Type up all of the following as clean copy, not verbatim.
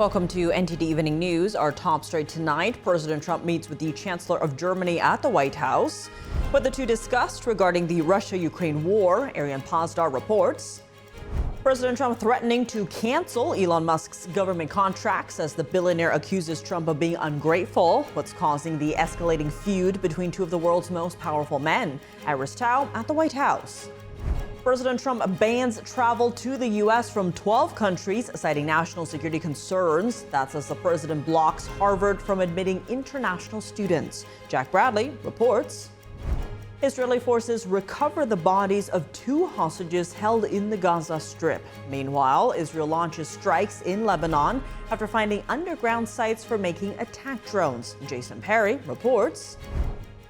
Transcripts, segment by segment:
Welcome to NTD Evening News. Our top story tonight, President Trump meets with the Chancellor of Germany at the White House. What the two discussed regarding the Russia-Ukraine war, Arian Pazdar reports. President Trump threatening to cancel Elon Musk's government contracts as the billionaire accuses Trump of being ungrateful. What's causing the escalating feud between two of the world's most powerful men? Iris Tao at the White House. President Trump bans travel to the U.S. from 12 countries, citing national security concerns. That's as the president blocks Harvard from admitting international students. Jack Bradley reports. Israeli forces recover the bodies of two hostages held in the Gaza Strip. Meanwhile, Israel launches strikes in Lebanon after finding underground sites for making attack drones. Jason Perry reports.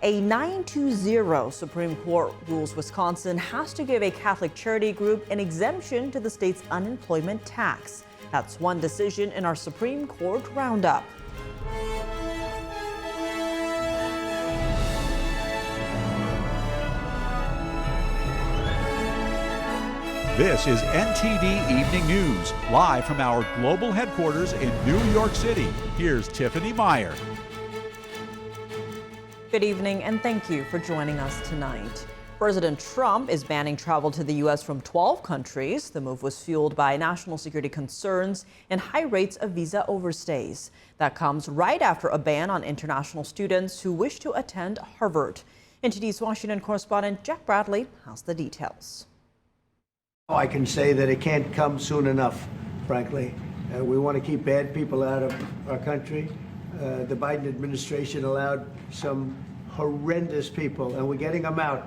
A 9-0 Supreme Court rules Wisconsin has to give a Catholic charity group an exemption to the state's unemployment tax. That's one decision in our Supreme Court roundup. This is NTD Evening News, live from our global headquarters in New York City. Here's Tiffany Meyer. Good evening, and thank you for joining us tonight. President Trump is banning travel to the U.S. from 12 countries. The move was fueled by national security concerns and high rates of visa overstays. That comes right after a ban on international students who wish to attend Harvard. NTD's Washington correspondent Jack Bradley has the details. I can say that it can't come soon enough, frankly. We want to keep bad people out of our country. The Biden administration allowed some horrendous people, and we're getting them out.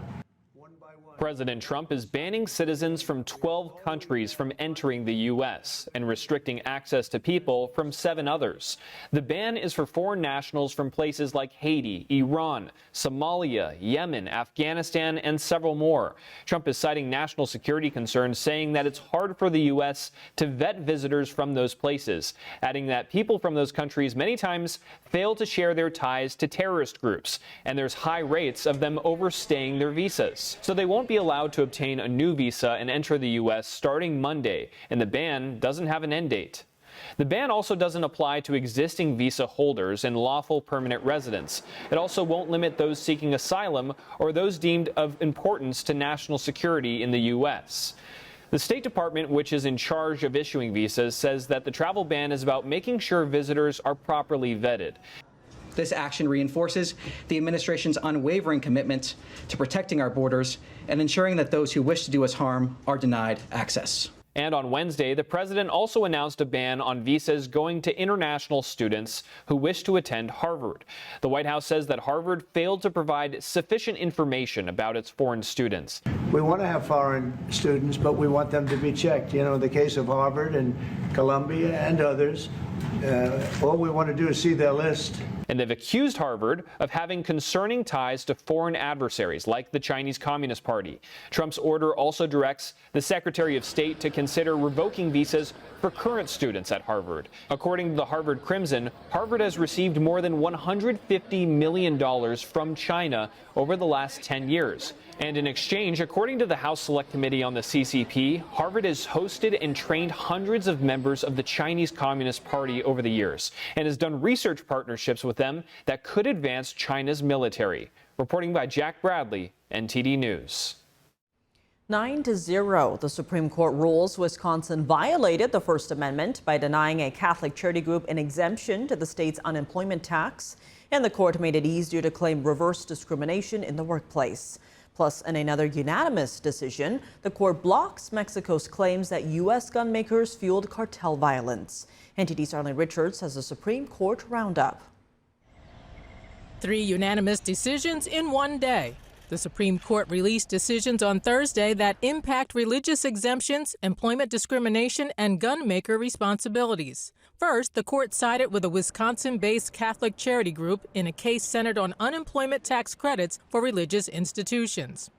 President Trump is banning citizens from 12 countries from entering the U.S. and restricting access to people from 7 others. The ban is for foreign nationals from places like Haiti, Iran, Somalia, Yemen, Afghanistan, and several more. Trump is citing national security concerns, saying that it's hard for the U.S. to vet visitors from those places, adding that people from those countries many times fail to share their ties to terrorist groups, and there's high rates of them overstaying their visas. So they won't be allowed to obtain a new visa and enter the U.S. starting Monday, and the ban doesn't have an end date. The ban also doesn't apply to existing visa holders and lawful permanent residents. It also won't limit those seeking asylum or those deemed of importance to national security in the U.S. The State Department, which is in charge of issuing visas, says that the travel ban is about making sure visitors are properly vetted. This action reinforces the administration's unwavering commitment to protecting our borders and ensuring that those who wish to do us harm are denied access. And on Wednesday, the president also announced a ban on visas going to international students who wish to attend Harvard. The White House says that Harvard failed to provide sufficient information about its foreign students. We want to have foreign students, but we want them to be checked. You know, in the case of Harvard and Columbia and others, all we want to do is see their list. And they've accused Harvard of having concerning ties to foreign adversaries like the Chinese Communist Party. Trump's order also directs the Secretary of State to consider revoking visas for current students at Harvard. According to the Harvard Crimson, Harvard has received more than $150 million from China over the last 10 years. And in exchange, according to the House Select Committee on the CCP, Harvard has hosted and trained hundreds of members of the Chinese Communist Party over the years and has done research partnerships with them that could advance China's military. Reporting by Jack Bradley, NTD News. 9-0, the Supreme Court rules Wisconsin violated the First Amendment by denying a Catholic charity group an exemption to the state's unemployment tax. And the court made it easier to claim reverse discrimination in the workplace. Plus, in another unanimous decision, the court blocks Mexico's claims that U.S. gun makers fueled cartel violence. NTD's Arlene Richards has a Supreme Court roundup. 3 unanimous decisions in one day. The Supreme Court released decisions on Thursday that impact religious exemptions, employment discrimination, and gun maker responsibilities. First, the court sided with a Wisconsin-based Catholic charity group in a case centered on unemployment tax credits for religious institutions.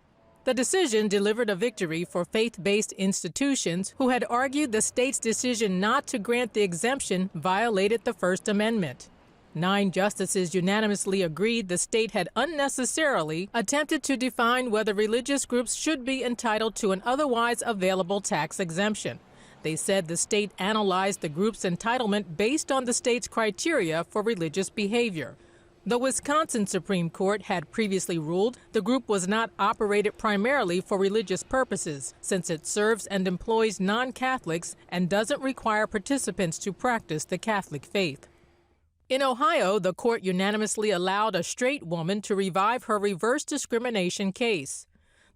The decision delivered a victory for faith-based institutions who had argued the state's decision not to grant the exemption violated the First Amendment. 9 justices unanimously agreed the state had unnecessarily attempted to define whether religious groups should be entitled to an otherwise available tax exemption. They said the state analyzed the group's entitlement based on the state's criteria for religious behavior. The Wisconsin Supreme Court had previously ruled the group was not operated primarily for religious purposes, since it serves and employs non-Catholics and doesn't require participants to practice the Catholic faith. In Ohio, the court unanimously allowed a straight woman to revive her reverse discrimination case.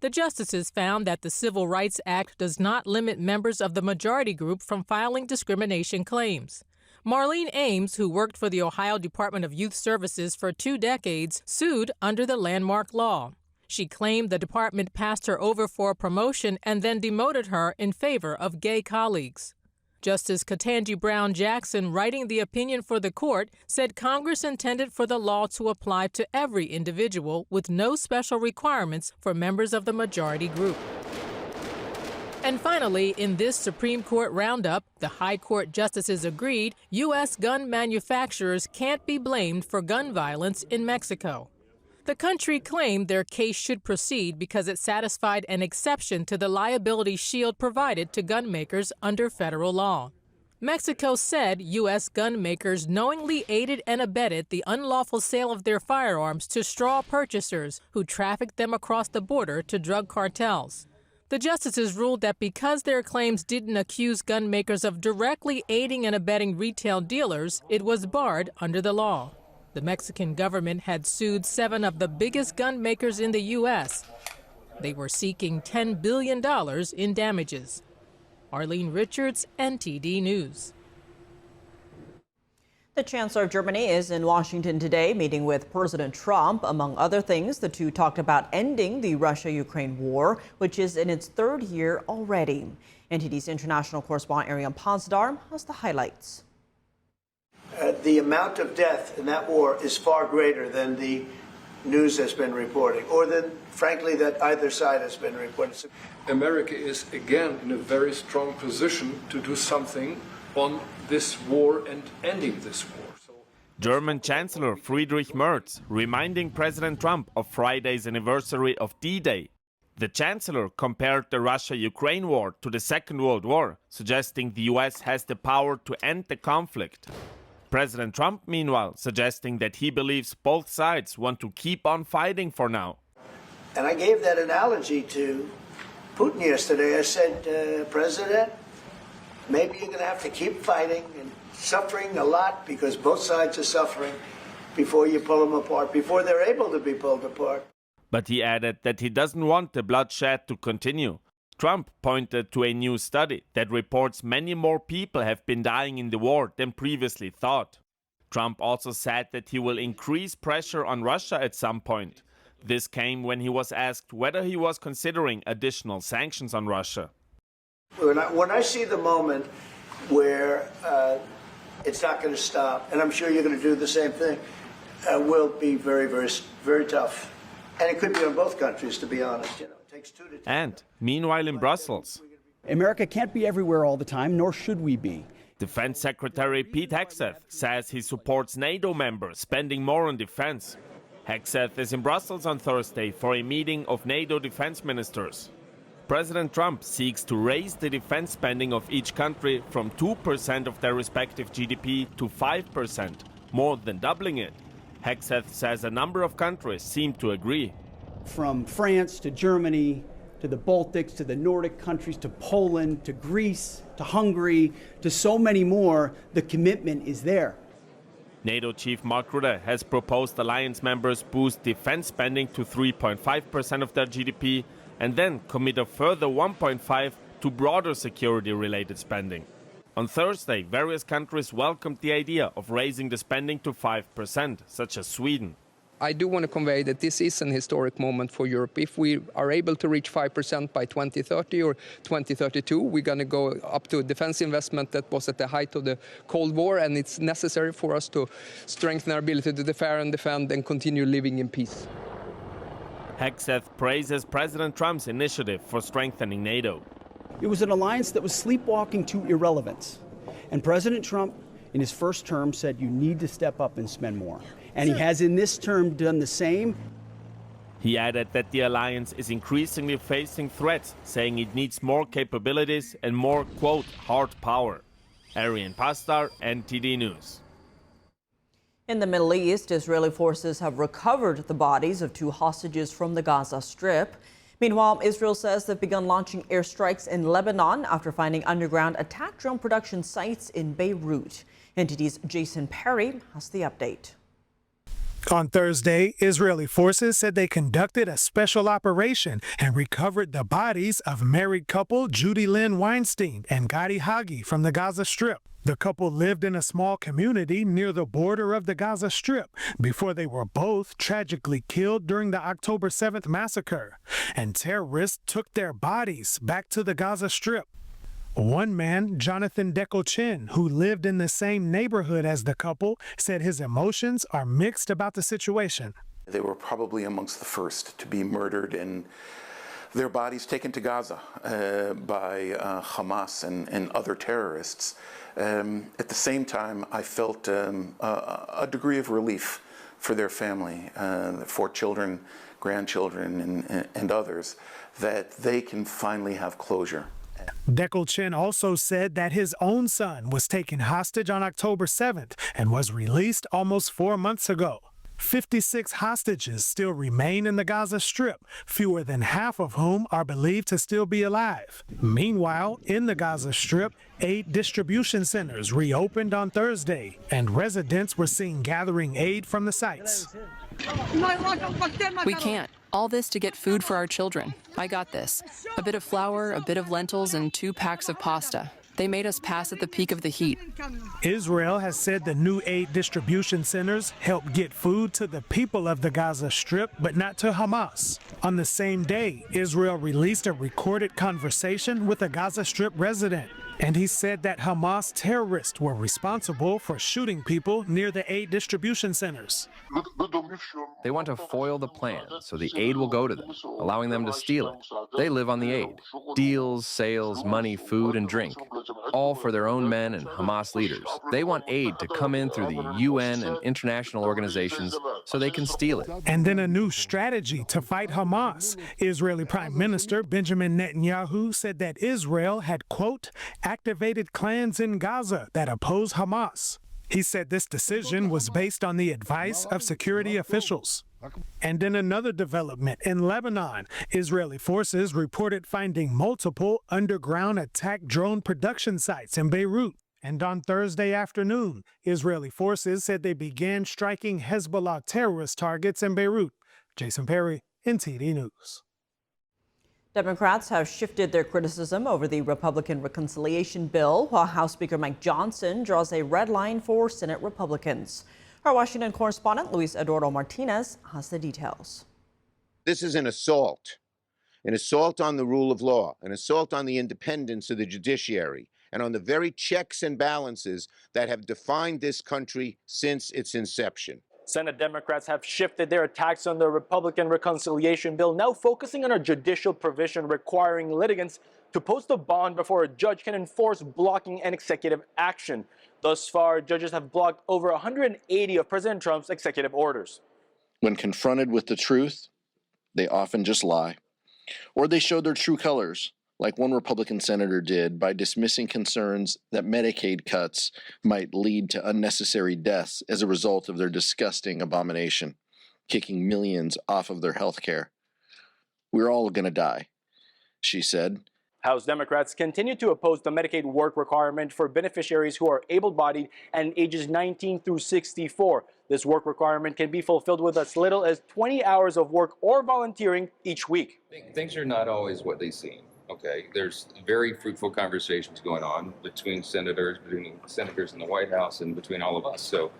The justices found that the Civil Rights Act does not limit members of the majority group from filing discrimination claims. Marlene Ames, who worked for the Ohio Department of Youth Services for 2 decades, sued under the landmark law. She claimed the department passed her over for a promotion and then demoted her in favor of gay colleagues. Justice Ketanji Brown Jackson, writing the opinion for the court, said Congress intended for the law to apply to every individual with no special requirements for members of the majority group. And finally, in this Supreme Court roundup, the High Court justices agreed U.S. gun manufacturers can't be blamed for gun violence in Mexico. The country claimed their case should proceed because it satisfied an exception to the liability shield provided to gun makers under federal law. Mexico said U.S. gun makers knowingly aided and abetted the unlawful sale of their firearms to straw purchasers who trafficked them across the border to drug cartels. The justices ruled that because their claims didn't accuse gun makers of directly aiding and abetting retail dealers, it was barred under the law. The Mexican government had sued 7 of the biggest gun makers in the U.S. They were seeking $10 billion in damages. Arlene Richards, NTD News. The Chancellor of Germany is in Washington today, meeting with President Trump. Among other things, the two talked about ending the Russia-Ukraine war, which is in its 3rd year already. NTD's international correspondent Ariane Pozdar has the highlights. The amount of death in that war is far greater than the news has been reporting, or than, frankly, that either side has been reporting. America is again in a very strong position to do something on this war and ending this war. German Chancellor Friedrich Merz reminding President Trump of Friday's anniversary of D-Day. The Chancellor compared the Russia-Ukraine war to the Second World War, suggesting the US has the power to end the conflict. President Trump, meanwhile, suggesting that he believes both sides want to keep on fighting for now. And I gave that analogy to Putin yesterday. I said, President, maybe you're going to have to keep fighting and suffering a lot because both sides are suffering before you pull them apart, before they're able to be pulled apart. But he added that he doesn't want the bloodshed to continue. Trump pointed to a new study that reports many more people have been dying in the war than previously thought. Trump also said that he will increase pressure on Russia at some point. This came when he was asked whether he was considering additional sanctions on Russia. When I see the moment where it's not going to stop, and I'm sure you're going to do the same thing, will be very, very, very tough. And it could be on both countries, to be honest. You know, it takes 2 to 10. And meanwhile in Brussels, America can't be everywhere all the time, nor should we be. Defense Secretary Pete Hegseth says he supports NATO members spending more on defense. Hegseth is in Brussels on Thursday for a meeting of NATO defense ministers. President Trump seeks to raise the defense spending of each country from 2% of their respective GDP to 5%, more than doubling it. Hegseth says a number of countries seem to agree. From France to Germany, to the Baltics, to the Nordic countries, to Poland, to Greece, to Hungary, to so many more, the commitment is there. NATO Chief Mark Rutte has proposed alliance members boost defense spending to 3.5% of their GDP and then commit a further 1.5% to broader security-related spending. On Thursday, various countries welcomed the idea of raising the spending to 5%, such as Sweden. I do want to convey that this is an historic moment for Europe. If we are able to reach 5% by 2030 or 2032, we're going to go up to a defense investment that was at the height of the Cold War, and it's necessary for us to strengthen our ability to defend and continue living in peace. Hegseth praises President Trump's initiative for strengthening NATO. It was an alliance that was sleepwalking to irrelevance. And President Trump, in his first term, said you need to step up and spend more. And he has in this term done the same. He added that the alliance is increasingly facing threats, saying it needs more capabilities and more, quote, hard power. Arian Pastar, NTD News. In the Middle East, Israeli forces have recovered the bodies of 2 hostages from the Gaza Strip. Meanwhile, Israel says they've begun launching airstrikes in Lebanon after finding underground attack drone production sites in Beirut. NTD's Jason Perry has the update. On Thursday, Israeli forces said they conducted a special operation and recovered the bodies of married couple Judy Lynn Weinstein and Gadi Hagi from the Gaza Strip. The couple lived in a small community near the border of the Gaza Strip before they were both tragically killed during the October 7th massacre, and terrorists took their bodies back to the Gaza Strip. One man, Jonathan Decochin, who lived in the same neighborhood as the couple, said his emotions are mixed about the situation. They were probably amongst the first to be murdered and their bodies taken to Gaza by Hamas and other terrorists. At the same time, I felt a degree of relief for their family, for children, grandchildren, and others, that they can finally have closure. Decochin also said that his own son was taken hostage on October 7th and was released almost 4 months ago. 56 hostages still remain in the Gaza Strip, fewer than half of whom are believed to still be alive. Meanwhile, in the Gaza Strip, 8 distribution centers reopened on Thursday, and residents were seen gathering aid from the sites. We can't. All this to get food for our children. I got this. A bit of flour, a bit of lentils, and 2 packs of pasta. They made us pass at the peak of the heat. Israel has said the new 8 distribution centers help get food to the people of the Gaza Strip, but not to Hamas. On the same day, Israel released a recorded conversation with a Gaza Strip resident, and he said that Hamas terrorists were responsible for shooting people near the 8 distribution centers. They want to foil the plan so the aid will go to them, allowing them to steal it. They live on the aid. Deals, sales, money, food, and drink. All for their own men and Hamas leaders. They want aid to come in through the UN and international organizations so they can steal it. And then a new strategy to fight Hamas. Israeli Prime Minister Benjamin Netanyahu said that Israel had, quote, activated clans in Gaza that oppose Hamas. He said this decision was based on the advice of security officials. And in another development in Lebanon, Israeli forces reported finding multiple underground attack drone production sites in Beirut. And on Thursday afternoon, Israeli forces said they began striking Hezbollah terrorist targets in Beirut. Jason Perry, NTD News. Democrats have shifted their criticism over the Republican reconciliation bill, while House Speaker Mike Johnson draws a red line for Senate Republicans. Our Washington correspondent Luis Eduardo Martinez has the details. This is an assault on the rule of law, an assault on the independence of the judiciary, and on the very checks and balances that have defined this country since its inception. Senate Democrats have shifted their attacks on the Republican reconciliation bill, now focusing on a judicial provision requiring litigants to post a bond before a judge can enforce blocking an executive action. Thus far, judges have blocked over 180 of President Trump's executive orders. When confronted with the truth, they often just lie. Or they show their true colors, like one Republican senator did by dismissing concerns that Medicaid cuts might lead to unnecessary deaths as a result of their disgusting abomination, kicking millions off of their health care. We're all going to die, she said. House Democrats continue to oppose the Medicaid work requirement for beneficiaries who are able-bodied and ages 19 through 64. This work requirement can be fulfilled with as little as 20 hours of work or volunteering each week. Things are not always what they seem. Okay, there's very fruitful conversations going on between senators in the White House and between all of us. So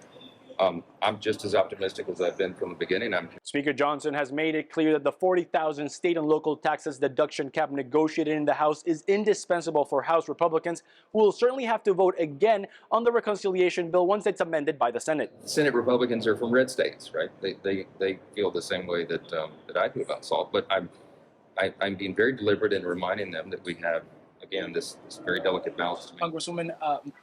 I'm just as optimistic as I've been from the beginning. Speaker Johnson has made it clear that the 40,000 state and local taxes deduction cap negotiated in the House is indispensable for House Republicans, who will certainly have to vote again on the reconciliation bill once it's amended by the Senate. Senate Republicans are from red states, right? They feel the same way that I do about SALT, but I'm being very deliberate in reminding them that we have again, this very delicate balance to me.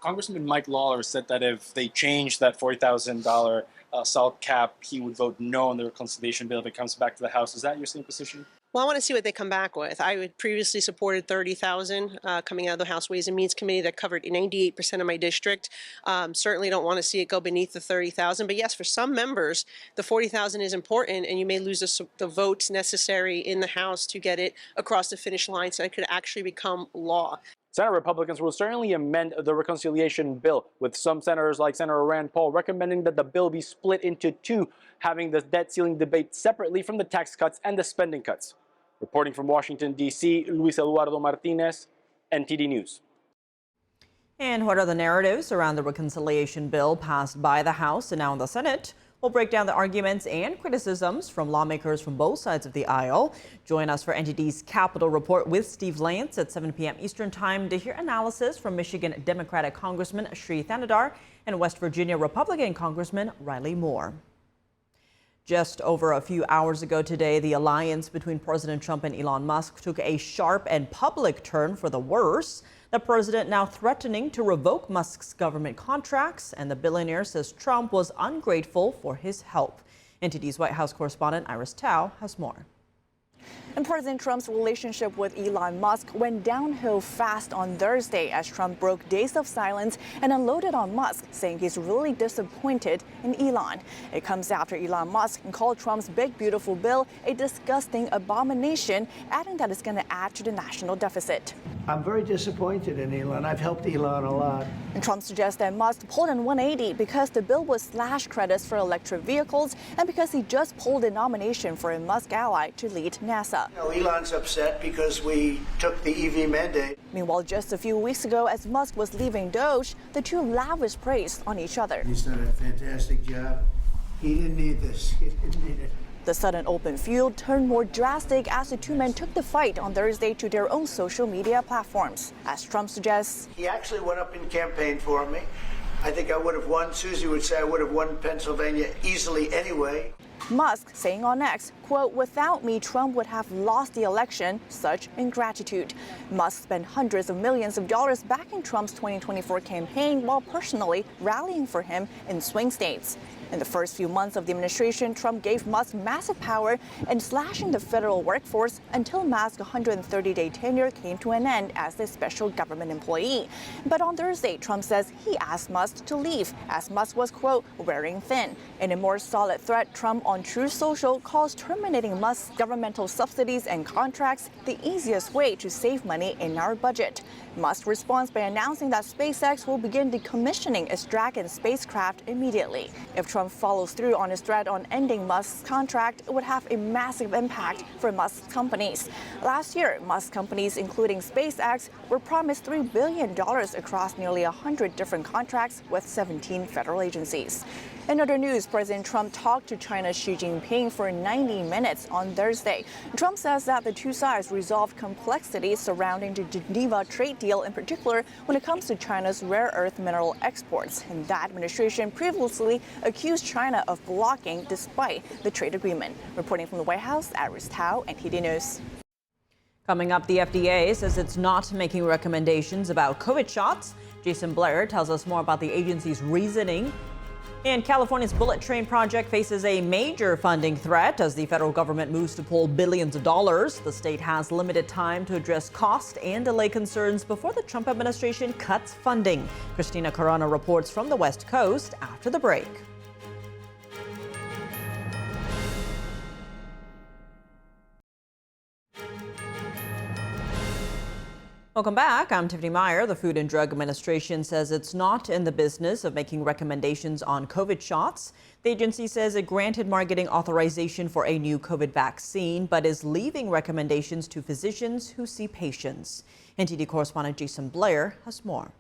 Congressman Mike Lawler said that if they change that $40,000 salt cap, he would vote no on the reconciliation bill if it comes back to the House. Is that your same position? Well, I want to see what they come back with. I would previously supported $30,000 coming out of the House Ways and Means Committee that covered 98% of my district. Certainly don't want to see it go beneath the $30,000. But yes, for some members, the $40,000 is important, and you may lose the votes necessary in the House to get it across the finish line so it could actually become law. Senate Republicans will certainly amend the reconciliation bill, with some senators like Senator Rand Paul recommending that the bill be split into two, having the debt ceiling debate separately from the tax cuts and the spending cuts. Reporting from Washington, D.C., Luis Eduardo Martinez, NTD News. And what are the narratives around the reconciliation bill passed by the House and now in the Senate? We'll break down the arguments and criticisms from lawmakers from both sides of the aisle. Join us for NTD's Capitol Report with Steve Lance at 7 p.m. Eastern Time to hear analysis from Michigan Democratic Congressman Sri Thanadar and West Virginia Republican Congressman Riley Moore. Just over a few hours ago today, the alliance between President Trump and Elon Musk took a sharp and public turn for the worse. The president now threatening to revoke Musk's government contracts, and the billionaire says Trump was ungrateful for his help. NTD's White House correspondent Iris Tao has more. And President Trump's relationship with Elon Musk went downhill fast on Thursday as Trump broke days of silence and unloaded on Musk, saying he's really disappointed in Elon. It comes after Elon Musk called Trump's big, beautiful bill a disgusting abomination, adding that it's going to add to the national deficit. I'm very disappointed in Elon. I've helped Elon a lot. And Trump suggests that Musk pulled in 180 because the bill would slash credits for electric vehicles and because he just pulled a nomination for a Musk ally to lead NASA. Elon's upset because we took the EV mandate. Meanwhile, just a few weeks ago, as Musk was leaving Doge, the two lavished praise on each other. He's done a fantastic job. He didn't need this. He didn't need it. The sudden open feud turned more drastic as the two men took the fight on Thursday to their own social media platforms. As Trump suggests, he actually went up and campaigned for me. I think I would have won. Susie would say I would have won Pennsylvania easily anyway. Musk saying on X, quote, "Without me, Trump would have lost the election. Such ingratitude." Musk spent hundreds of millions of dollars backing Trump's 2024 campaign while personally rallying for him in swing states. In the first few months of the administration, Trump gave Musk massive power in slashing the federal workforce until Musk's 130-day tenure came to an end as a special government employee. But on Thursday, Trump says he asked Musk to leave as Musk was, quote, "wearing thin." In a more solid threat, Trump on Truth Social calls terminating Musk's governmental subsidies and contracts the easiest way to save money in our budget. Musk responds by announcing that SpaceX will begin decommissioning its Dragon spacecraft immediately. If Trump follows through on his threat on ending Musk's contract, it would have a massive impact for Musk's companies. Last year, Musk companies, including SpaceX, were promised $3 billion across nearly 100 different contracts with 17 federal agencies. In other news, President Trump talked to China's Xi Jinping for 90 minutes on Thursday. Trump says that the two sides resolved complexities surrounding the Geneva trade deal, in particular when it comes to China's rare earth mineral exports. And that administration previously accused China of blocking despite the trade agreement. Reporting from the White House, Iris Tao, NTD News. Coming up, the FDA says it's not making recommendations about COVID shots. Jason Blair tells us more about the agency's reasoning. And California's bullet train project faces a major funding threat as the federal government moves to pull billions of dollars. The state has limited time to address cost and delay concerns before the Trump administration cuts funding. Christina Carano reports from the West Coast after the break. Welcome back. I'm Tiffany Meyer. The Food and Drug Administration says it's not in the business of making recommendations on COVID shots. The agency says it granted marketing authorization for a new COVID vaccine, but is leaving recommendations to physicians who see patients. NTD correspondent Jason Blair has more.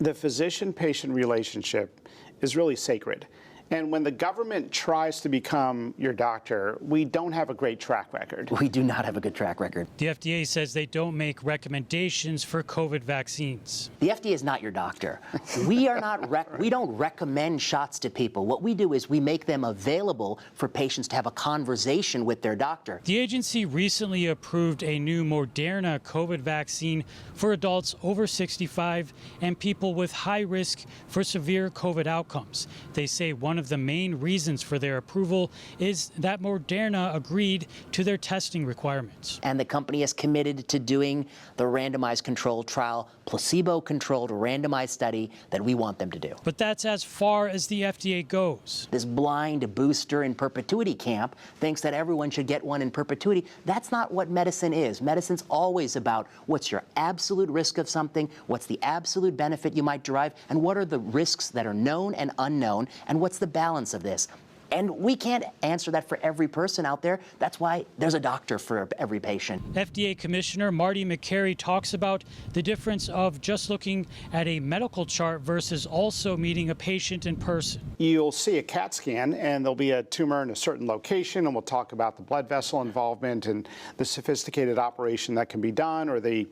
The physician-patient relationship is really sacred. And when the government tries to become your doctor, we don't have a great track record. We do not have a good track record. The FDA says they don't make recommendations for COVID vaccines. The FDA is not your doctor. We don't recommend shots to people. What we do is we make them available for patients to have a conversation with their doctor. The agency recently approved a new Moderna COVID vaccine for adults over 65 and people with high risk for severe COVID outcomes. They say one of the main reasons for their approval is that Moderna agreed to their testing requirements. And the company is committed to doing the randomized controlled trial, placebo-controlled randomized study that we want them to do. But that's as far as the FDA goes. This blind booster in perpetuity camp thinks that everyone should get one in perpetuity. That's not what medicine is. Medicine's always about what's your absolute risk of something, what's the absolute benefit you might derive, and what are the risks that are known and unknown, and what's the balance of this. And we can't answer that for every person out there. That's why there's a doctor for every patient. FDA Commissioner Marty McCary talks about the difference of just looking at a medical chart versus also meeting a patient in person. You'll see a CAT scan, and there'll be a tumor in a certain location, and we'll talk about the blood vessel involvement and the sophisticated operation that can be done, or the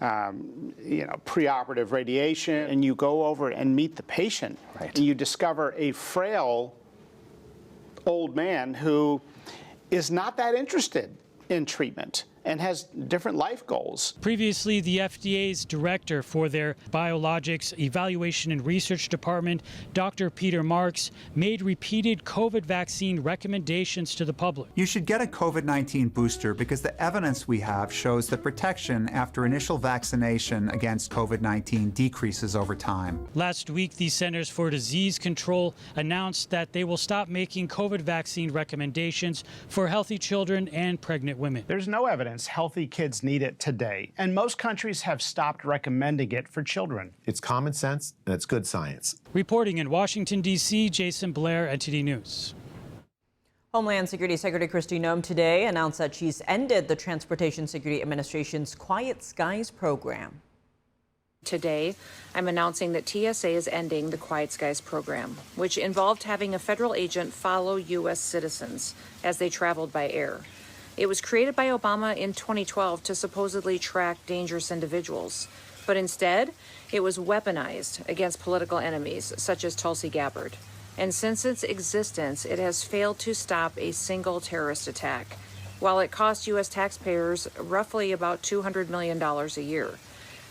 preoperative radiation. And you go over and meet the patient, and you discover a frail old man who is not that interested in treatment and has different life goals. Previously, the FDA's director for their Biologics Evaluation and Research Department, Dr. Peter Marks, made repeated COVID vaccine recommendations to the public. You should get a COVID-19 booster because the evidence we have shows that protection after initial vaccination against COVID-19 decreases over time. Last week, the Centers for Disease Control announced that they will stop making COVID vaccine recommendations for healthy children and pregnant women. There's no evidence healthy kids need it today, and most countries have stopped recommending it for children. It's common sense, and it's good science. Reporting in Washington, D.C., Jason Blair, NTD News. Homeland Security Secretary Kristi Noem today announced that she's ended the Transportation Security Administration's Quiet Skies program. Today, I'm announcing that TSA is ending the Quiet Skies program, which involved having a federal agent follow U.S. citizens as they traveled by air. It was created by Obama in 2012 to supposedly track dangerous individuals, but instead, it was weaponized against political enemies such as Tulsi Gabbard. And since its existence, it has failed to stop a single terrorist attack, while it cost U.S. taxpayers roughly about $200 million a year.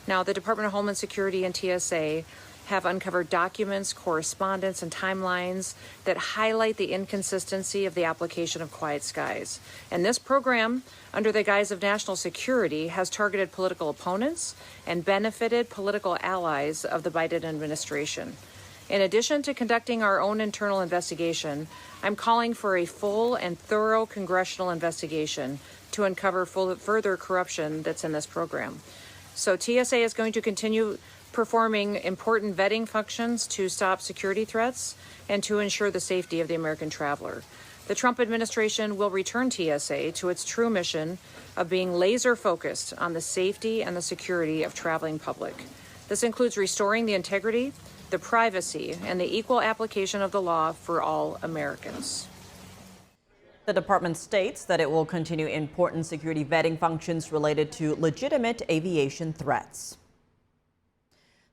Now, the Department of Homeland Security and TSA have uncovered documents, correspondence, and timelines that highlight the inconsistency of the application of Quiet Skies. And this program, under the guise of national security, has targeted political opponents and benefited political allies of the Biden administration. In addition to conducting our own internal investigation, I'm calling for a full and thorough congressional investigation to uncover further corruption that's in this program. So TSA is going to continue performing important vetting functions to stop security threats and to ensure the safety of the American traveler. The Trump administration will return TSA to its true mission of being laser focused on the safety and the security of traveling public. This includes restoring the integrity, the privacy, and the equal application of the law for all Americans. The department states that it will continue important security vetting functions related to legitimate aviation threats.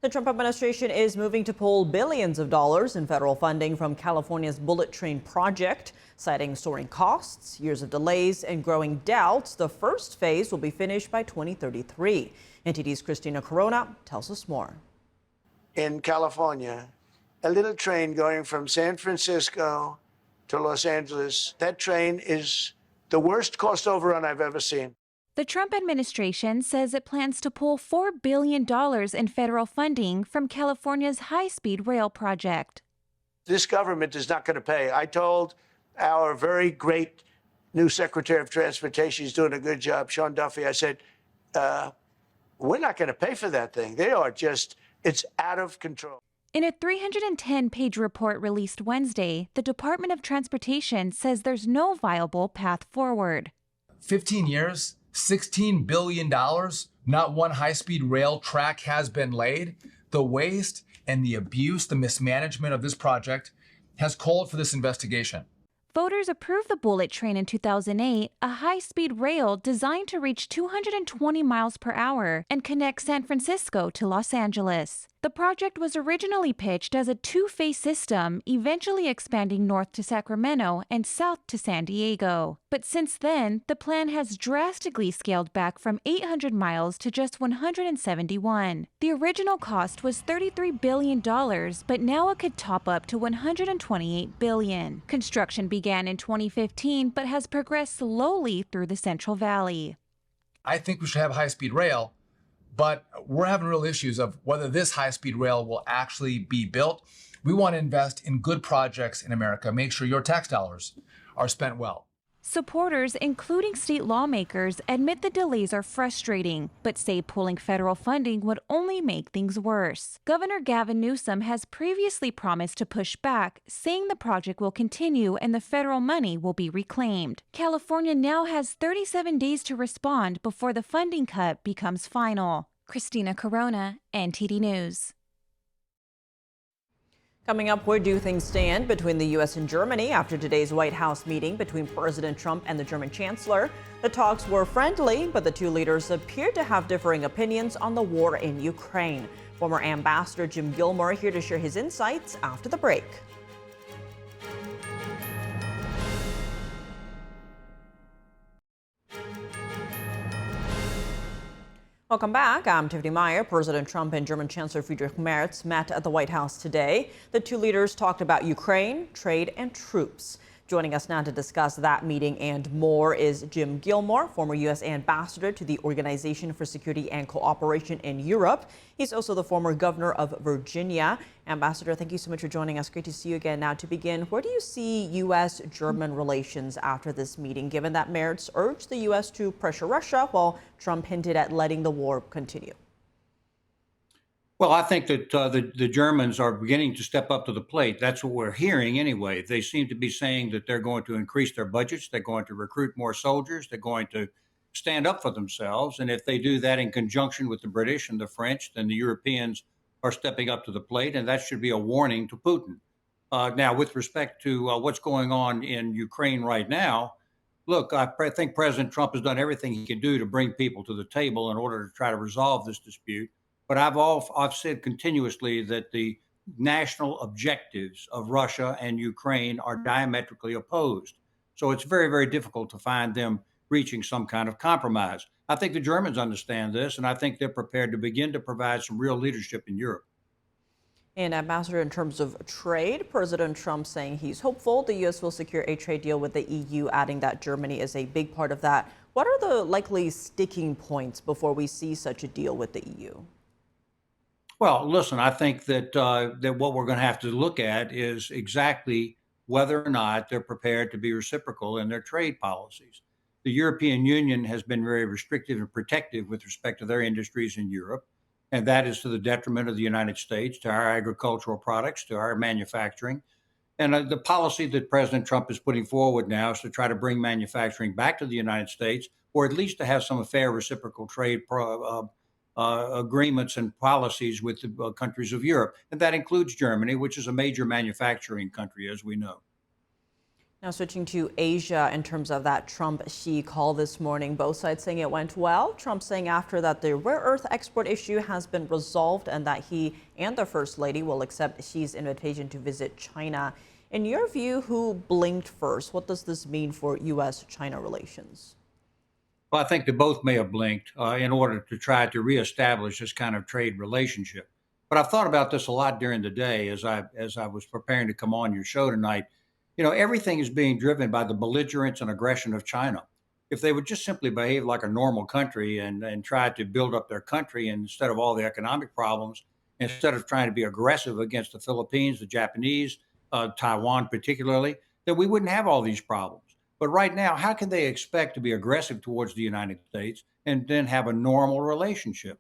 The Trump administration is moving to pull billions of dollars in federal funding from California's bullet train project, citing soaring costs, years of delays, and growing doubts. The first phase will be finished by 2033. NTD's Christina Corona tells us more. In California, a little train going from San Francisco to Los Angeles, that train is the worst cost overrun I've ever seen. The Trump administration says it plans to pull $4 billion in federal funding from California's high-speed rail project. This government is not going to pay. I told our very great new Secretary of Transportation, he's doing a good job, Sean Duffy, I said, we're not going to pay for that thing. They are just, it's out of control. In a 310-page report released Wednesday, the Department of Transportation says there's no viable path forward. 15 years, $16 billion, not one high-speed rail track has been laid. The waste and the abuse, the mismanagement of this project has called for this investigation. Voters approved the bullet train in 2008, a high-speed rail designed to reach 220 miles per hour and connect San Francisco to Los Angeles. The project was originally pitched as a two-phase system, eventually expanding north to Sacramento and south to San Diego. But since then, the plan has drastically scaled back from 800 miles to just 171. The original cost was $33 billion, but now it could top up to $128 billion. Construction began in 2015, but has progressed slowly through the Central Valley. I think we should have high-speed rail, but we're having real issues of whether this high-speed rail will actually be built. We want to invest in good projects in America, make sure your tax dollars are spent well. Supporters, including state lawmakers, admit the delays are frustrating, but say pulling federal funding would only make things worse. Governor Gavin Newsom has previously promised to push back, saying the project will continue and the federal money will be reclaimed. California now has 37 days to respond before the funding cut becomes final. Christina Corona, NTD News. Coming up, where do things stand between the U.S. and Germany after today's White House meeting between President Trump and the German Chancellor? The talks were friendly, but the two leaders appeared to have differing opinions on the war in Ukraine. Former Ambassador Jim Gilmore here to share his insights after the break. Welcome back. I'm Tiffany Meyer. President Trump and German Chancellor Friedrich Merz met at the White House today. The two leaders talked about Ukraine, trade, and troops. Joining us now to discuss that meeting and more is Jim Gilmore, former U.S. ambassador to the Organization for Security and Cooperation in Europe. He's also the former governor of Virginia. Ambassador, thank you so much for joining us. Great to see you again. Now, to begin, where do you see U.S.-German relations after this meeting, given that Merz urged the U.S. to pressure Russia while Trump hinted at letting the war continue? Well, I think that the Germans are beginning to step up to the plate. That's what we're hearing anyway. They seem to be saying that they're going to increase their budgets. They're going to recruit more soldiers. They're going to stand up for themselves. And if they do that in conjunction with the British and the French, then the Europeans are stepping up to the plate. And that should be a warning to Putin. Now, with respect to what's going on in Ukraine right now, look, I think President Trump has done everything he can do to bring people to the table in order to try to resolve this dispute. But I've said continuously that the national objectives of Russia and Ukraine are diametrically opposed. So it's very, very difficult to find them reaching some kind of compromise. I think the Germans understand this, and I think they're prepared to begin to provide some real leadership in Europe. And Ambassador, in terms of trade, President Trump saying he's hopeful the U.S. will secure a trade deal with the EU, adding that Germany is a big part of that. What are the likely sticking points before we see such a deal with the EU? Well, listen, I think that what we're going to have to look at is exactly whether or not they're prepared to be reciprocal in their trade policies. The European Union has been very restrictive and protective with respect to their industries in Europe, and that is to the detriment of the United States, to our agricultural products, to our manufacturing. And the policy that President Trump is putting forward now is to try to bring manufacturing back to the United States, or at least to have some fair reciprocal trade agreements and policies with the countries of Europe. And that includes Germany, which is a major manufacturing country, as we know. Now, switching to Asia, in terms of that Trump-Xi call this morning, both sides saying it went well. Trump saying after that the rare earth export issue has been resolved and that he and the First Lady will accept Xi's invitation to visit China. In your view, who blinked first? What does this mean for U.S.-China relations? Well, I think they both may have blinked in order to try to reestablish this kind of trade relationship. But I've thought about this a lot during the day as I was preparing to come on your show tonight. You know, everything is being driven by the belligerence and aggression of China. If they would just simply behave like a normal country and try to build up their country, and instead of all the economic problems, instead of trying to be aggressive against the Philippines, the Japanese, Taiwan particularly, then we wouldn't have all these problems. But right now, how can they expect to be aggressive towards the United States and then have a normal relationship?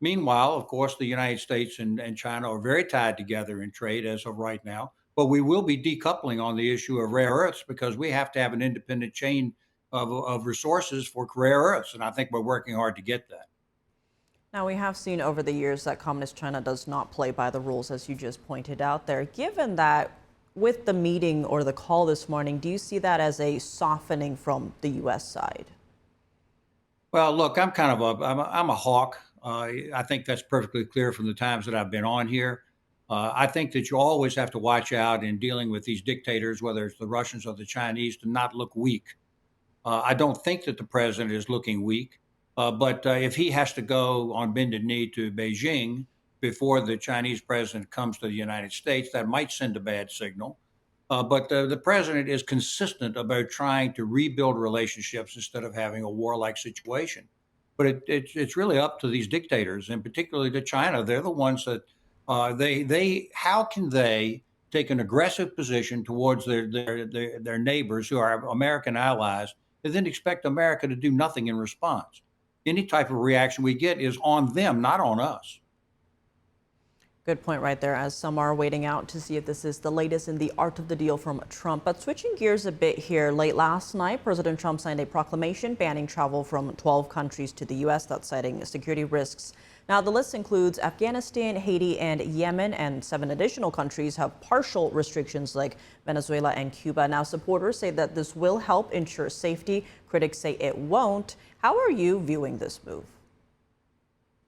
Meanwhile, of course, the United States and China are very tied together in trade as of right now. But we will be decoupling on the issue of rare earths because we have to have an independent chain of resources for rare earths. And I think we're working hard to get that. Now, we have seen over the years that Communist China does not play by the rules, as you just pointed out there. Given that With the meeting or the call this morning, do you see that as a softening from the U.S. side? Well, look, I'm a hawk. I think that's perfectly clear from the times that I've been on here. I think that you always have to watch out in dealing with these dictators, whether it's the Russians or the Chinese, to not look weak. I don't think that the president is looking weak, but if he has to go on bended knee to Beijing before the Chinese president comes to the United States, that might send a bad signal. But the president is consistent about trying to rebuild relationships instead of having a warlike situation. But it's really up to these dictators, and particularly to China. They're the ones that how can they take an aggressive position towards their neighbors who are American allies, and then expect America to do nothing in response? Any type of reaction we get is on them, not on us. Good point right there, as some are waiting out to see if this is the latest in the art of the deal from Trump. But switching gears a bit here, late last night, President Trump signed a proclamation banning travel from 12 countries to the U.S. that's citing security risks. Now, the list includes Afghanistan, Haiti, and Yemen, and 7 additional countries have partial restrictions like Venezuela and Cuba. Now, supporters say that this will help ensure safety. Critics say it won't. How are you viewing this move?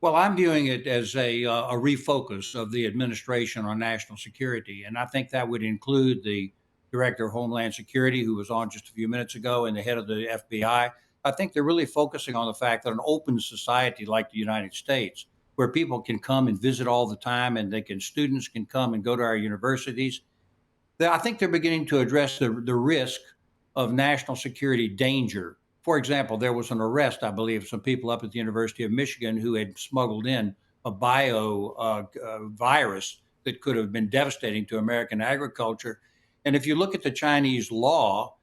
Well, I'm viewing it as a refocus of the administration on national security. And I think that would include the Director of Homeland Security, who was on just a few minutes ago, and the head of the FBI. I think they're really focusing on the fact that an open society like the United States, where people can come and visit all the time and students can come and go to our universities, I think they're beginning to address the risk of national security danger. For example, there was an arrest, I believe, of some people up at the University of Michigan who had smuggled in a virus that could have been devastating to American agriculture. And if you look at the Chinese law,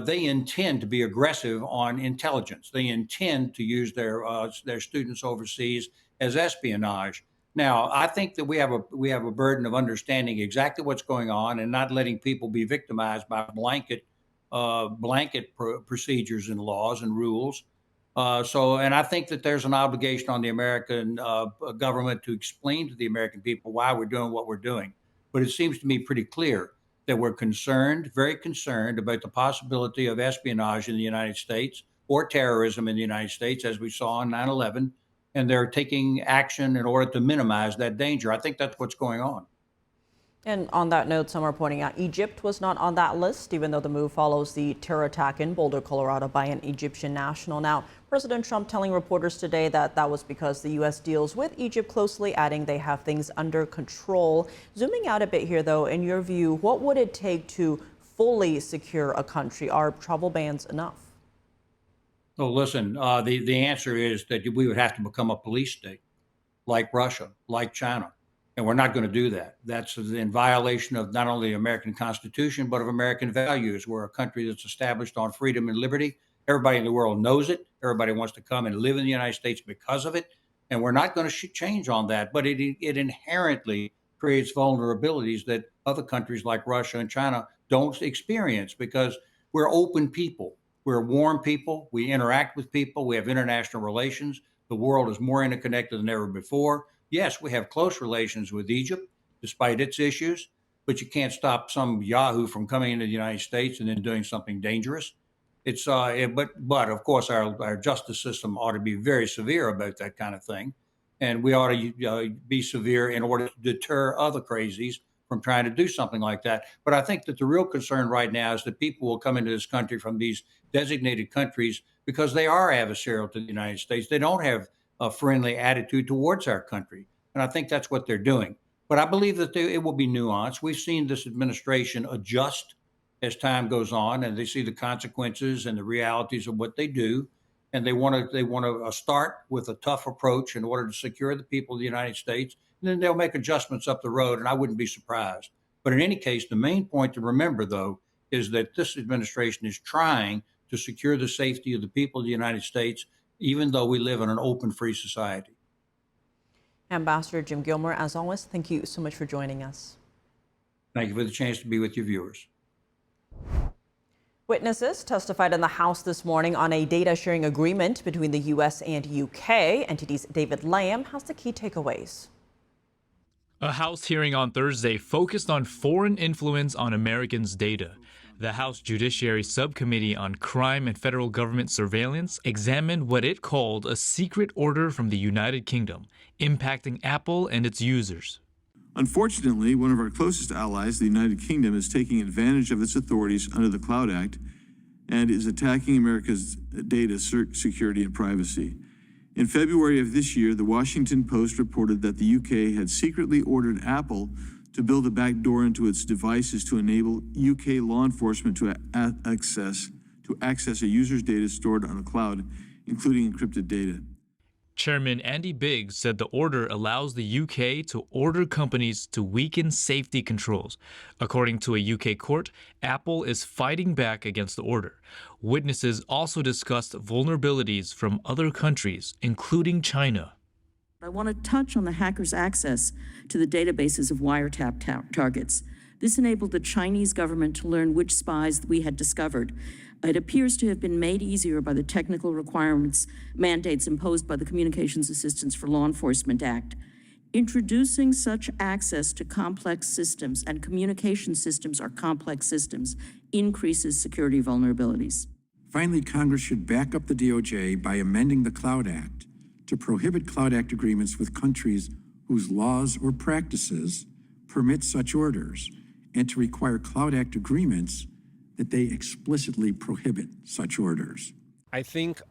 they intend to be aggressive on intelligence. They intend to use their students overseas as espionage. Now, I think that we have a burden of understanding exactly what's going on and not letting people be victimized by blanket procedures and laws and rules. And I think that there's an obligation on the American government to explain to the American people why we're doing what we're doing. But it seems to me pretty clear that we're very concerned about the possibility of espionage in the United States or terrorism in the United States, as we saw on 9/11, and they're taking action in order to minimize that danger. I think that's what's going on. And on that note, some are pointing out Egypt was not on that list, even though the move follows the terror attack in Boulder, Colorado by an Egyptian national. Now, President Trump telling reporters today that was because the U.S. deals with Egypt closely, adding they have things under control. Zooming out a bit here, though, in your view, what would it take to fully secure a country? Are travel bans enough? Oh, listen, the answer is that we would have to become a police state, like Russia, like China. And we're not going to do that. That's in violation of not only the American Constitution, but of American values. We're a country that's established on freedom and liberty. Everybody in the world knows it. Everybody wants to come and live in the United States because of it. And we're not going to change on that. But it inherently creates vulnerabilities that other countries like Russia and China don't experience, because we're open people. We're warm people. We interact with people. We have international relations. The world is more interconnected than ever before. Yes, we have close relations with Egypt, despite its issues, but you can't stop some yahoo from coming into the United States and then doing something dangerous. But of course, our justice system ought to be very severe about that kind of thing, and we ought to be severe in order to deter other crazies from trying to do something like that. But I think that the real concern right now is that people will come into this country from these designated countries because they are adversarial to the United States. They don't have a friendly attitude towards our country. And I think that's what they're doing. But I believe that it will be nuanced. We've seen this administration adjust as time goes on, and they see the consequences and the realities of what they do. And they want to start with a tough approach in order to secure the people of the United States. And then they'll make adjustments up the road, and I wouldn't be surprised. But in any case, the main point to remember, though, is that this administration is trying to secure the safety of the people of the United States, even though we live in an open, free society. Ambassador Jim Gilmore, as always, thank you so much for joining us. Thank you for the chance to be with your viewers. Witnesses testified in the House this morning on a data sharing agreement between the U.S. and U.K. NTD's David Lamb has the key takeaways. A House hearing on Thursday focused on foreign influence on Americans' data. The House Judiciary Subcommittee on Crime and Federal Government Surveillance examined what it called a secret order from the United Kingdom, impacting Apple and its users. Unfortunately, one of our closest allies, the United Kingdom, is taking advantage of its authorities under the Cloud Act and is attacking America's data security and privacy. In February of this year, the Washington Post reported that the UK had secretly ordered Apple to build a backdoor into its devices to enable UK law enforcement to access a user's data stored on a cloud, including encrypted data. Chairman Andy Biggs said the order allows the UK to order companies to weaken safety controls. According to a UK court, Apple is fighting back against the order. Witnesses also discussed vulnerabilities from other countries, including China. I want to touch on the hackers' access to the databases of wiretap targets. This enabled the Chinese government to learn which spies we had discovered. It appears to have been made easier by the technical requirements, mandates imposed by the Communications Assistance for Law Enforcement Act. Introducing such access to complex systems, and communication systems are complex systems, increases security vulnerabilities. Finally, Congress should back up the DOJ by amending the Cloud Act to prohibit Cloud Act agreements with countries whose laws or practices permit such orders, and to require Cloud Act agreements that they explicitly prohibit such orders. I think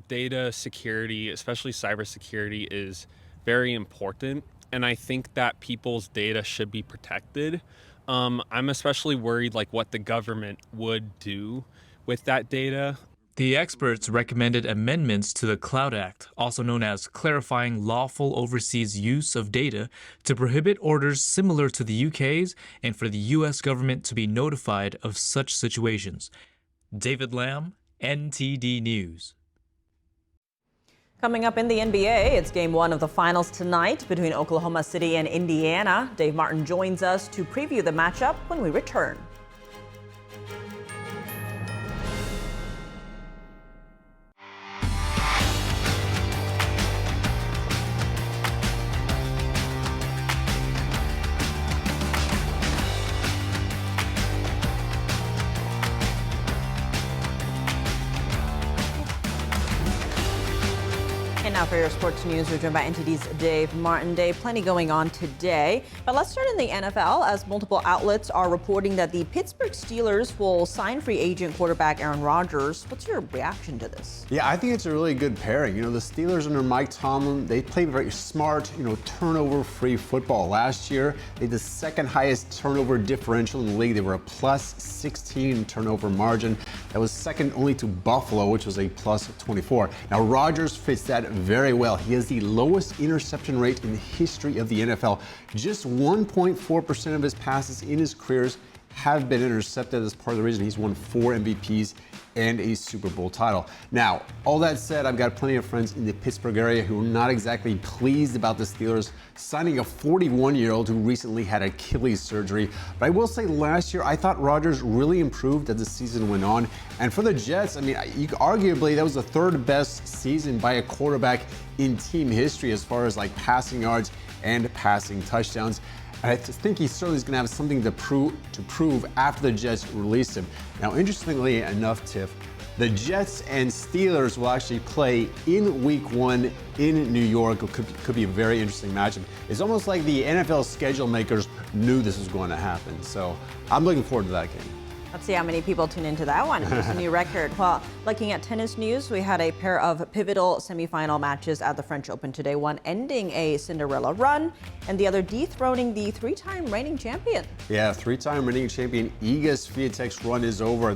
data security, especially cybersecurity, is very important, and I think that people's data should be protected. I'm especially worried what the government would do with that data. The experts recommended amendments to the Cloud Act, also known as clarifying lawful overseas use of data, to prohibit orders similar to the UK's and for the US government to be notified of such situations. David Lamb, NTD News. Coming up in the NBA, it's game one of the finals tonight between Oklahoma City and Indiana. Dave Martin joins us to preview the matchup when we return. Now for your sports news, we're joined by NTD's Dave Martin. Dave, plenty going on today. But let's start in the NFL, as multiple outlets are reporting that the Pittsburgh Steelers will sign free agent quarterback Aaron Rodgers. What's your reaction to this? Yeah, I think it's a really good pairing. The Steelers under Mike Tomlin, they played very smart, turnover-free football. Last year, they had the second highest turnover differential in the league. They were a plus 16 turnover margin. That was second only to Buffalo, which was a plus 24. Now, Rodgers fits that very well. He has the lowest interception rate in the history of the NFL. Just 1.4% of his passes in his careers have been intercepted. As part of the reason he's won 4 MVPs and a Super Bowl title. Now, all that said, I've got plenty of friends in the Pittsburgh area who are not exactly pleased about the Steelers signing a 41-year-old who recently had Achilles surgery. But I will say last year, I thought Rodgers really improved as the season went on. And for the Jets, arguably that was the third best season by a quarterback in team history as far as passing yards and passing touchdowns. I think he certainly is going to have something to prove after the Jets release him. Now, interestingly enough, Tiff, the Jets and Steelers will actually play in Week 1 in New York. It could be a very interesting matchup. It's almost like the NFL schedule makers knew this was going to happen. So I'm looking forward to that game. Let's see how many people tune into that one. Here's a new record. Well, looking at tennis news, we had a pair of pivotal semifinal matches at the French Open today. One ending a Cinderella run, and the other dethroning the 3-time reigning champion. Yeah, 3-time reigning champion Iga Swiatek's run is over.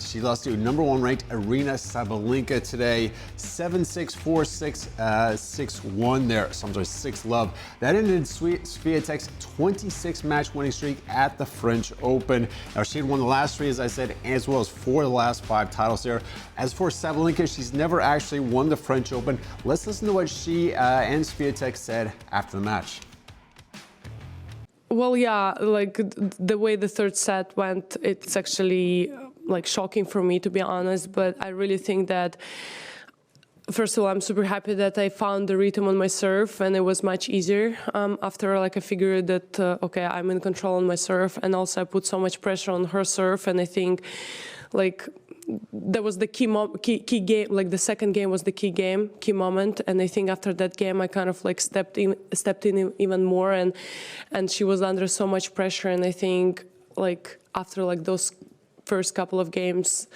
She lost to number 1 ranked Aryna Sabalenka today. 7-6, 4-6, 6-1 there. So I'm sorry, 6-love. That ended Swiatek's 26-match winning streak at the French Open. Now, she had won the last 3, as I said, as well as 4 of the last 5 titles there. As for Sabalenka, she's never actually won the French Open. Let's listen to what she and Swiatek said after the match. Well, yeah, the way the third set went, it's actually shocking for me, to be honest. But I really think that first of all, I'm super happy that I found the rhythm on my serve, and it was much easier after I figured that, okay, I'm in control on my serve, and also I put so much pressure on her serve, and I think that was the key game, the second game was the key moment, and I think after that game I kind of stepped in even more, and she was under so much pressure, and I think after those first couple of games,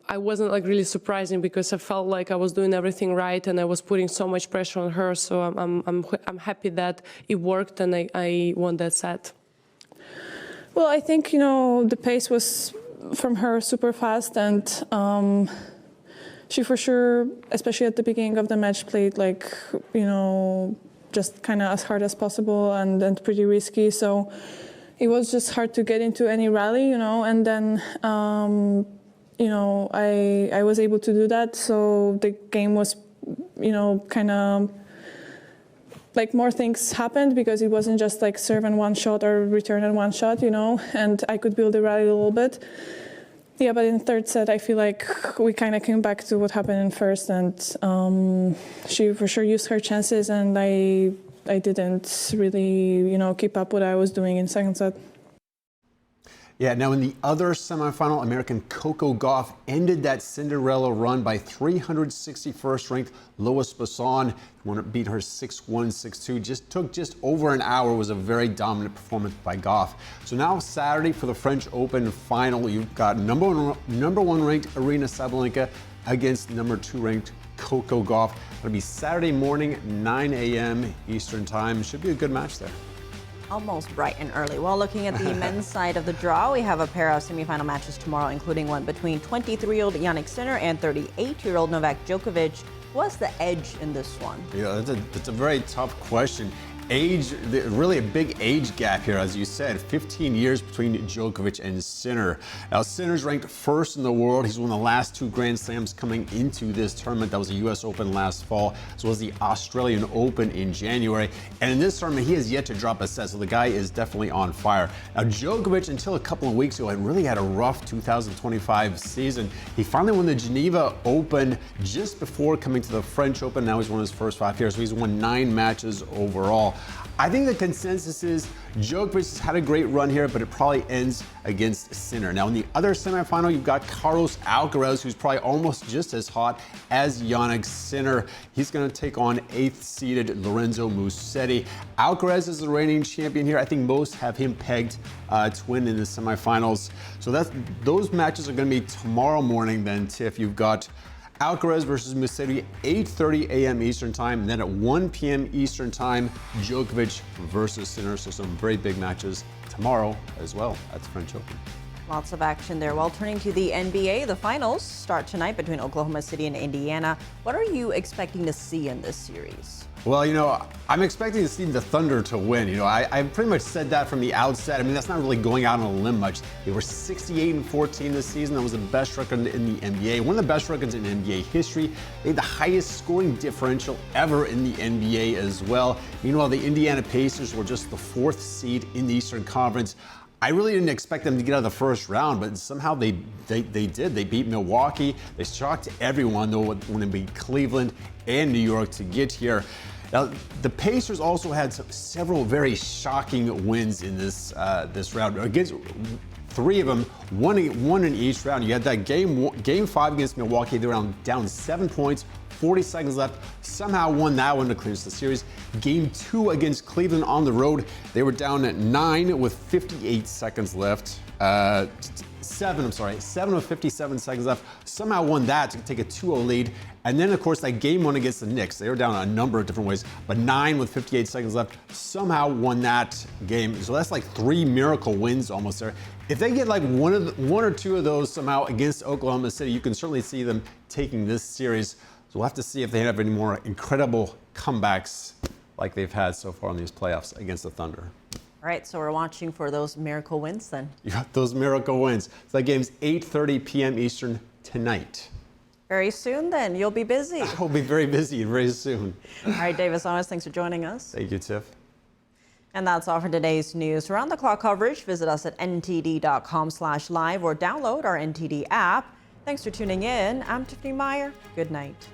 I wasn't really surprising because I felt like I was doing everything right and I was putting so much pressure on her. So I'm happy that it worked and I won that set. Well, I think the pace was from her super fast, and she for sure, especially at the beginning of the match, played just kind of as hard as possible and pretty risky. So it was just hard to get into any rally, and then. I was able to do that, so the game was, kind of more things happened because it wasn't just serve and one shot or return and one shot, and I could build the rally a little bit. Yeah, but in the third set, I feel like we kind of came back to what happened in first, and she for sure used her chances, and I didn't really, keep up what I was doing in second set. Yeah, now in the other semifinal, American Coco Gauff ended that Cinderella run by 361st ranked Lois Besson. Beat her 6-1, 6-2. Took just over an hour. It was a very dominant performance by Gauff. So now Saturday for the French Open final, you've got number one ranked Aryna Sabalenka against number 2 ranked Coco Gauff. It'll be Saturday morning, 9 a.m. Eastern time. Should be a good match there. Almost bright and early. Well, looking at the men's side of the draw, we have a pair of semifinal matches tomorrow, including one between 23-year-old Jannik Sinner and 38-year-old Novak Djokovic. What's the edge in this one? Yeah, that's a very tough question. Age, really a big age gap here, as you said, 15 years between Djokovic and Sinner. Now, Sinner's ranked first in the world. He's won the last 2 Grand Slams coming into this tournament. That was the U.S. Open last fall, as well as the Australian Open in January. And in this tournament, he has yet to drop a set, so the guy is definitely on fire. Now, Djokovic, until a couple of weeks ago, had really had a rough 2025 season. He finally won the Geneva Open just before coming to the French Open. Now he's won his first 5 here, so he's won 9 matches overall. I think the consensus is Djokovic has had a great run here, but it probably ends against Sinner. Now, in the other semifinal, you've got Carlos Alcaraz, who's probably almost just as hot as Jannik Sinner. He's going to take on 8th-seeded Lorenzo Musetti. Alcaraz is the reigning champion here. I think most have him pegged to win in the semifinals. So those matches are going to be tomorrow morning then, Tiff. You've got Alcaraz versus Musetti, 8:30 a.m. Eastern Time, and then at 1 p.m. Eastern Time, Djokovic versus Sinner. So some very big matches tomorrow as well at the French Open. Lots of action there. Well, turning to the NBA, the finals start tonight between Oklahoma City and Indiana. What are you expecting to see in this series? Well, I'm expecting to see the Thunder to win. I pretty much said that from the outset. I mean, that's not really going out on a limb much. They were 68-14 this season. That was the best record in the NBA. One of the best records in NBA history. They had the highest scoring differential ever in the NBA as well. Meanwhile, the Indiana Pacers were just the 4th seed in the Eastern Conference. I really didn't expect them to get out of the first round, but somehow they did. They beat Milwaukee. They shocked everyone, though, when they beat Cleveland and New York to get here. Now, the Pacers also had several very shocking wins in this round. Against 3 of them, one in each round. You had that game 5 against Milwaukee. They were down 7 points, 40 seconds left. Somehow won that one to clinch the series. Game 2 against Cleveland on the road. They were down at 9 with 58 seconds left. 7 with 57 seconds left. Somehow won that to take a 2-0 lead. And then, of course, that game 1 against the Knicks. They were down a number of different ways, but 9 with 58 seconds left. Somehow won that game. So that's 3 miracle wins almost there. If they get one or two of those somehow against Oklahoma City, you can certainly see them taking this series. So we'll have to see if they have any more incredible comebacks like they've had so far in these playoffs against the Thunder. All right, so we're watching for those miracle wins then. You got those miracle wins. So that game's 8:30 p.m. Eastern tonight. Very soon then, you'll be busy. I'll be very busy very soon. All right, Davis Owens, thanks for joining us. Thank you, Tiff. And that's all for today's news. For round-the-clock coverage, visit us at ntd.com/live or download our NTD app. Thanks for tuning in. I'm Tiffany Meyer. Good night.